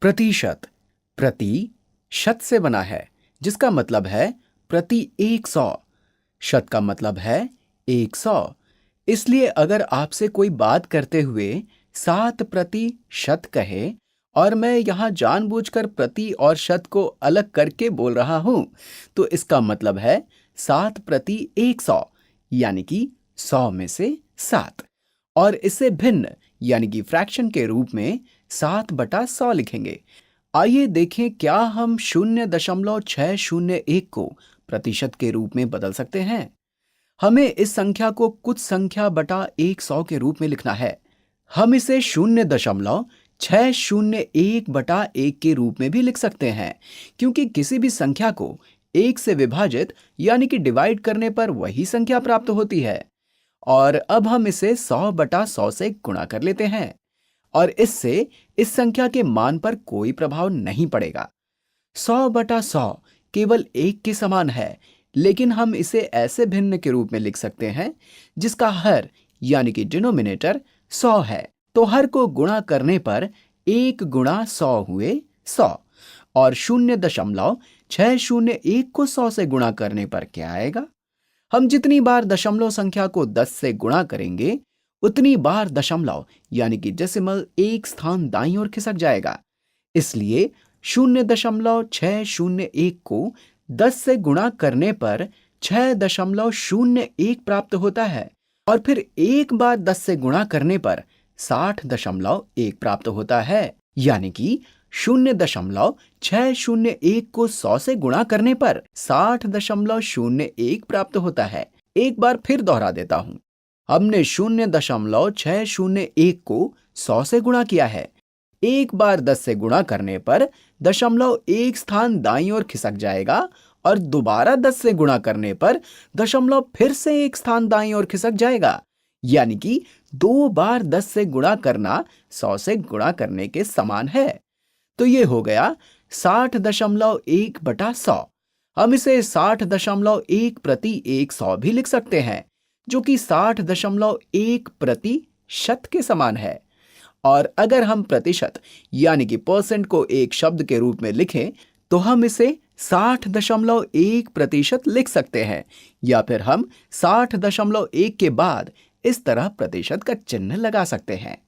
प्रतिशत प्रति शत से बना है, जिसका मतलब है प्रति 100। शत का मतलब है 100। इसलिए अगर आपसे कोई बात करते हुए 7% कहे और मैं यहाँ जानबूझकर प्रति और शत को अलग करके बोल रहा हूं, तो इसका मतलब है 7/100, यानी कि 100 में से 7। और इससे भिन्न यानी कि फ्रैक्शन के रूप में 7/100 लिखेंगे। आइए देखें क्या हम 0.601 को प्रतिशत के रूप में बदल सकते हैं। हमें इस संख्या को कुछ संख्या बटा 100 के रूप में लिखना है। हम इसे 0.601/1 के रूप में भी लिख सकते हैं, क्योंकि किसी भी संख्या को 1 से विभाजित यानी कि डिवाइड करने पर वही संख्या प्राप्त होती है। और अब हम इसे 100/100 से गुणा कर लेते हैं और इससे इस संख्या के मान पर कोई प्रभाव नहीं पड़ेगा। 100/100 केवल 1 के समान है, लेकिन हम इसे ऐसे भिन्न के रूप में लिख सकते हैं जिसका हर यानी कि डिनोमिनेटर 100 है। तो हर को गुणा करने पर 1 गुणा 100 हुए 100, और 0.601 को 100 से गुणा करने पर क्या आएगा? हम जितनी बार दशमलव संख्या को 10 से गुणा करेंगे, उतनी बार दशमलव यानी कि डेसिमल एक स्थान दाईं ओर खिसक जाएगा। इसलिए 0.601 को 10 से गुणा करने पर 6.01 प्राप्त होता है, और फिर एक बार 10 से गुणा करने पर 60.1 प्राप्त होता है। यानी कि 0.601 को 100 से गुणा करने पर 60.01 प्राप्त होता है। एक बार फिर दोहरा देता हूं, हमने 0.601 को 100 से गुणा किया है। एक बार 10 से गुणा करने पर दशमलव एक स्थान दाईं ओर खिसक जाएगा, और दोबारा 10 से गुणा करने पर दशमलव फिर से एक स्थान दाईं ओर खिसक जाएगा। यानी कि 2 बार 10 से गुणा करना 100 से गुणा करने के समान है। तो ये हो गया 60.1/100। हम इसे 60.1/100 भी लिख सकते हैं, जो कि 60.1% के समान है। और अगर हम प्रतिशत यानी कि परसेंट को एक शब्द के रूप में लिखें, तो हम इसे 60.1% लिख सकते हैं, या फिर हम 60.1 के बाद इस तरह प्रतिशत का चिन्ह लगा सकते हैं।